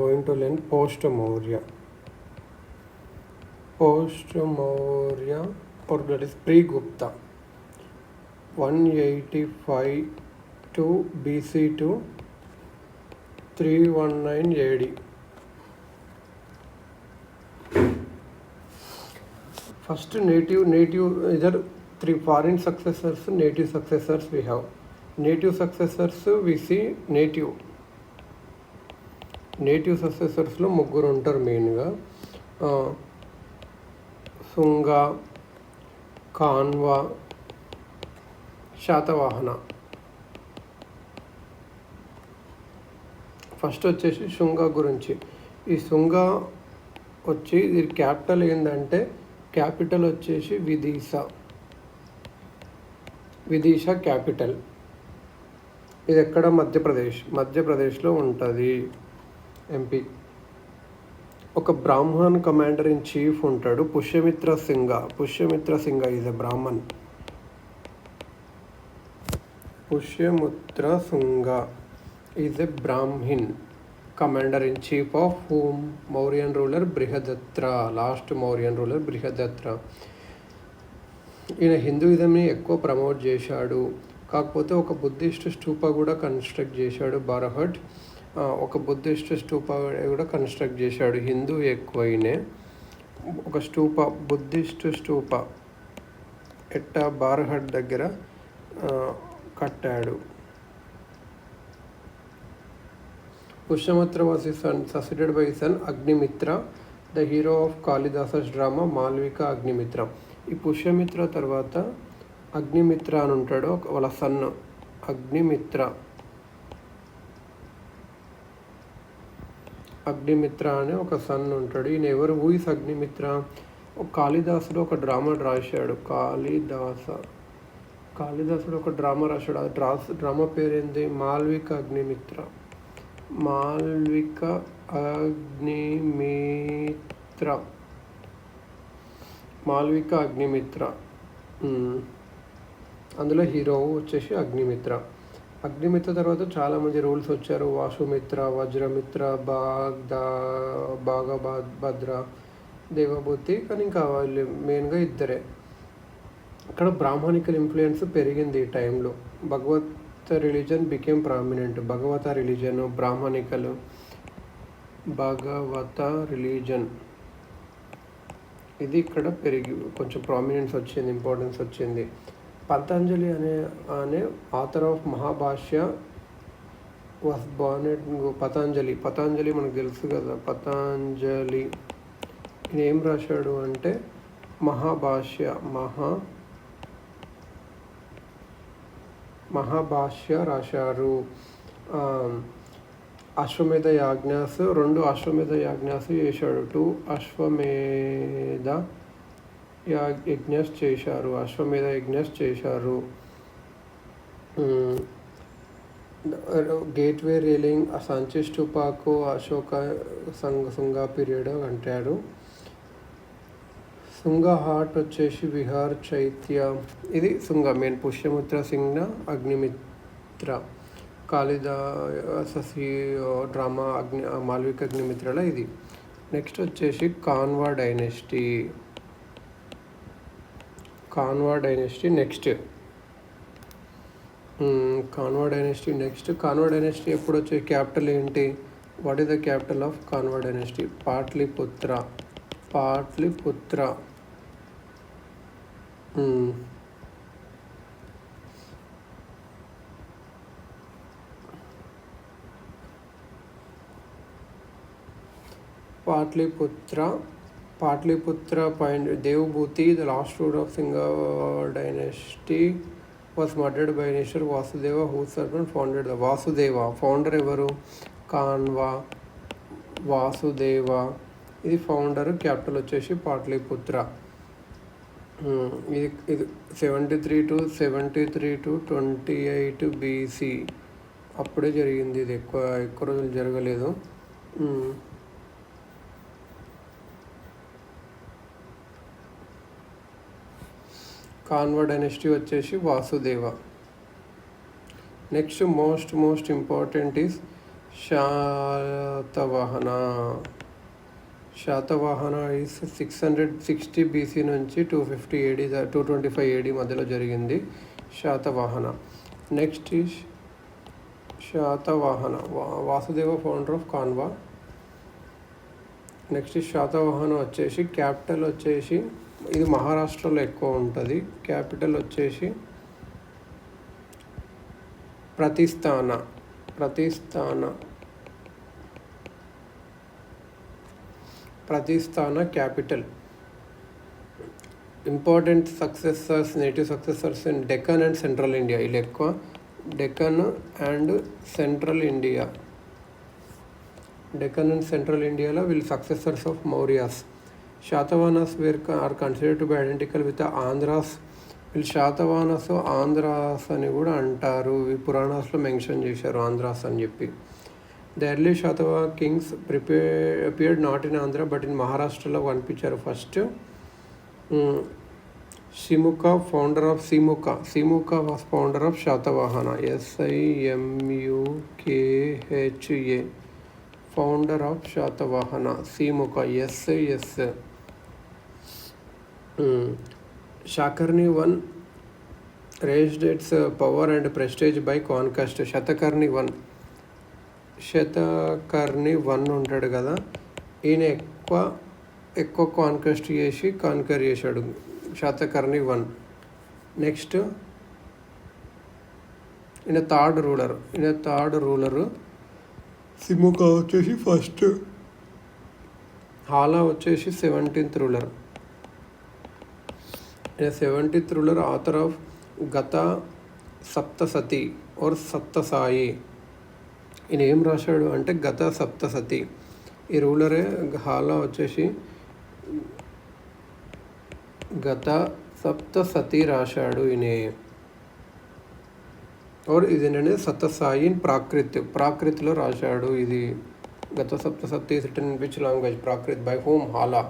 Going to learn post-Maurya. Post-Maurya, or that is pre-Gupta, 185 to BC to 319 AD. First native, either three foreign successors, native successors we have. Native successors we see native సక్సెసర్స్లో ముగ్గురు ఉంటారు మెయిన్గా. Shunga, కాన్వ, Satavahana. First వచ్చేసి శుంగ గురించి. ఈ శుంగ వచ్చి ఇది capital ఏంటంటే క్యాపిటల్ వచ్చేసి విదిశ క్యాపిటల్. ఇది ఎక్కడ? మధ్యప్రదేశ్లో ఉంటుంది, ఎంపీ. ఒక బ్రాహ్మణ్ కమాండర్ ఇన్ చీఫ్ ఉంటాడు, Pushyamitra Shunga is a brahmin. Pushyamitra Shunga is a brahmin commander in chief of whom? Mauryan ruler Brihadratha, last Mauryan ruler Brihadratha. ఈయన హిందూయిజంని ఎక్కువ ప్రమోట్ చేశాడు. కాకపోతే ఒక బుద్ధిస్ట్ స్తూప కూడా కన్స్ట్రక్ట్ చేశాడు బారహట్. ఒక బుద్ధిస్ట్ స్తూప కూడా కన్స్ట్రక్ట్ చేశాడు. హిందూ ఎక్కువైనే ఒక బుద్ధిస్ట్ స్తూప బారహట్ దగ్గర కట్టాడు. Pushyamitra was succeeded by son Agnimitra, the hero of Kalidasa's drama Malavika Agnimitra. ఈ పుష్యమిత్ర తర్వాత అగ్నిమిత్ర అని ఉంటాడు, వాళ్ళ సన్ అగ్నిమిత్ర అనే ఒక సన్ ఉంటాడు. ఈయన ఎవరు? ఊయిస్ అగ్నిమిత్ర. కాళిదాసుడు ఒక డ్రామా రాశాడు. కాళిదాసుడు ఒక డ్రామా రాశాడు. ఆ డ్రామా పేరేంది? మాల్విక అగ్నిమిత్ర. అందులో హీరో వచ్చేసి అగ్నిమిత్ర. తర్వాత చాలామంది రూల్స్ వచ్చారు. వాసుమిత్ర, వజ్రమిత్ర, భాగభద్ర, దేవభూతి. కానీ ఇంకా వాళ్ళు మెయిన్గా ఇద్దరే. ఇక్కడ బ్రాహ్మణికల్ ఇన్ఫ్లుయెన్స్ పెరిగింది ఈ టైంలో. Bhagavata religion became prominent. Bhagavata religion, బ్రాహ్మణికలు, భగవత రిలీజన్ ఇది ఇక్కడ పెరిగి కొంచెం ప్రామినెన్స్ వచ్చింది, ఇంపార్టెన్స్ వచ్చింది. పతంజలి అనే author of Mahabhashya was born at Patanjali మనకు తెలుసు కదా. పతంజలి ఈయన ఏం రాశాడు అంటే మహాభాష్య రాశారు. అశ్వమేధ యాజ్ఞాస్, 2 అశ్వమేధ యాజ్ఞాస్ చేశాడు. 2 అశ్వమేధ యజ్ఞస్ చేశారు. గేట్వే రేలింగ్, సంచి స్తూపాకు అశోక శుంగ పీరియడ్ అంటారు. శుంగ హాట్ వచ్చేసి విహార్ చైత్య. ఇది శుంగ మెయిన్. పుష్యమిత్ర సింగ, అగ్నిమిత్ర, కాళిదాస డ్రామా మాల్విక అగ్నిమిత్రలో ఇది. నెక్స్ట్ వచ్చేసి Canva dynasty next. Canva dynasty ఎప్పుడు వచ్చే? క్యాపిటల్ ఏంటి? What is the capital of Canva dynasty? Pataliputra. Patliputra point. Devbhuti, the last ruler of Singa dynasty, was murdered by Nishar Vasudeva, whose servant founded the founder evaru? Kanva Vasudeva. ఇది founder. Capital వచ్చేసి పాట్లిపుత్ర. ఇది 73 to 28 BC అప్పుడే జరిగింది. ఇది ఎక్కువ రోజులు జరగలేదు. Kanva dynasty వచ్చేసి Vasudeva. Next most important is Satavahana is 660 BC నుంచి 250 AD 225 AD మధ్యలో జరిగింది Satavahana. Next is Satavahana Vasudeva founder of Kanva. Next Satavahana వచ్చేసి క్యాపిటల్ వచ్చేసి ఇది మహారాష్ట్రలో ఎక్కువ ఉంటుంది. క్యాపిటల్ వచ్చేసి Pratishthana capital. Important successors native successors in Deccan and central India. వీళ్ళు ఎక్కువ డెక్కన్ అండ్ సెంట్రల్ ఇండియాలో వీళ్ళు successors of Mauryas. Satavahanas are considered to be identical with Andhras. వీళ్ళు శాతవాహనాస్ ఆంధ్రాస్ అని కూడా అంటారు. ఈ పురాణాస్లో మెన్షన్ చేశారు ఆంధ్రాస్ అని చెప్పి. The early Satavahana kings appeared not in Andhra but in మహారాష్ట్రలో కనిపించారు. First Simuka founder of Simuka was founder of Satavahana. SIMUKHA founder of Satavahana Simuka. ఎస్. Satakarni one raised its power and prestige by conquest. Satakarni one ఉంటాడు కదా, ఈయన ఎక్కువ కాన్క్వెస్ట్ చేసి కాన్కర్ చేశాడు. శాతకర్ణి వన్. నెక్స్ట్ ఈయన థర్డ్ రూలరు. సిముక వచ్చేసి ఫస్ట్. हाला వచ్చేసి 17th రూలర్. ఈయన 17th రూలర్, ఆథర్ ఆఫ్ గత సప్తసతి ఆర్ సప్తసాయి. ఈయన ఏం రాశాడు అంటే గత సప్తసతి. ఈ రూలరే. हाला వచ్చేసి గత సప్తసతి రాశాడు ఈయన. और ఇది నేను సప్తసాయి ప్రాకృతిలో రాశాడు. ఇది గత Saptashati return in which language? Prakrit. By home? हाला.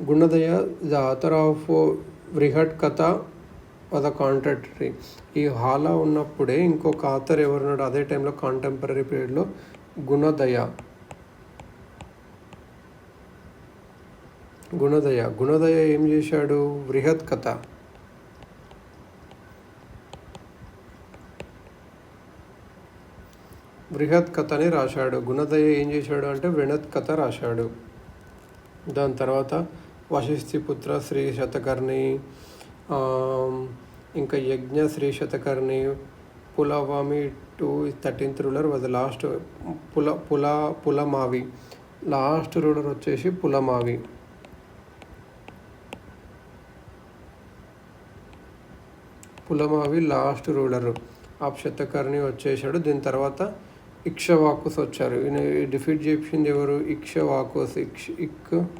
గుణదయ ద ఆథర్ ఆఫ్ బృహత్ కథ వాజ్ అ కాంటెంటరీ. ఈ हाला ఉన్నప్పుడే ఇంకొక ఆథర్ ఎవరున్నాడు అదే టైంలో కాంటెంపరీ పీరియడ్లో? గుణదయ ఏం చేశాడు? బృహత్ కథని రాశాడు. గుణదయ ఏం చేశాడు అంటే బృహత్ కథ రాశాడు. దాని తర్వాత వశిష్ఠిపుత్ర శ్రీ శతకర్ణి, ఇంకా Yajna Sri Satakarni, Pulamavi 13th ruler was last. Pulamavi last ruler వచ్చేసి Pulamavi. Last ruler of Satakarni వచ్చేసాడు. దీని తర్వాత ఇక్ష్వాకుస్ వచ్చారు. ఈయన డిఫీట్ చేసింది ఎవరు? ఇక్ష్వాకుస్. ఇక్ష్వాకుస్.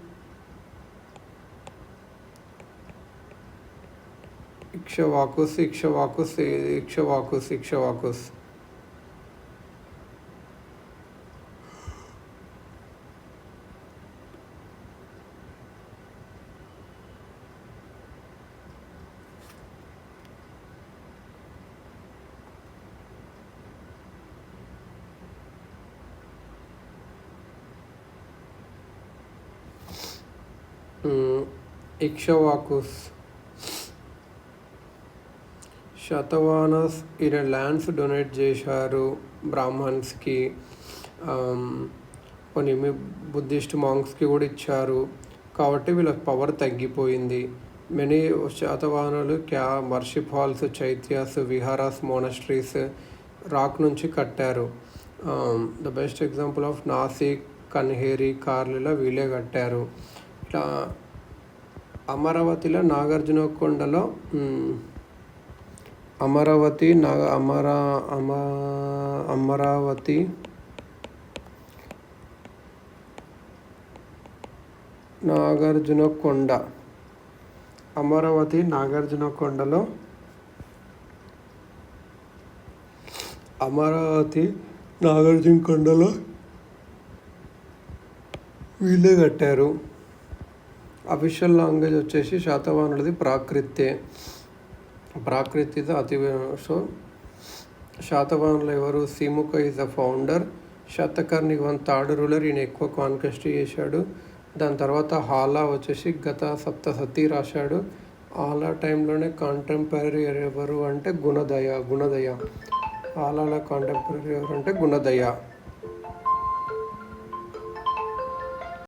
ఇక్ష్వాకుస్. శాతవాహనస్ ఈయన ల్యాండ్స్ డొనేట్ చేశారు బ్రాహ్మణ్స్కి, కొన్ని బుద్ధిస్ట్ మాంగ్స్కి కూడా ఇచ్చారు. కాబట్టి వీళ్ళ పవర్ తగ్గిపోయింది. మెనీ శాతవాహనులు worship halls, chaityas, viharas, monasteries rock నుంచి కట్టారు. The best example of Nasik, Kanheri, కార్లీలో వీళ్ళే కట్టారు. ఇట్లా అమరావతిలో నాగార్జునకొండలో అమరావతి నాగార్జునకొండలో వీళ్ళే కట్టారు. అఫీషియల్ లాంగ్వేజ్ వచ్చేసి శాతవాహనులది ప్రాకృతి. సో శాతవాహనులు ఎవరు? Simuka is the founder. Satakarni one third ruler, ఈయన ఎక్కువ కాన్క్వెస్ట్ చేశాడు. దాని తర్వాత హాలా వచ్చేసి గత సప్తసతి రాశాడు. హాలా టైంలోనే కాంటెంపరీ ఎవరు అంటే గుణదయ. హాలాల కాంటెంపరీ ఎవరు అంటే గుణదయ.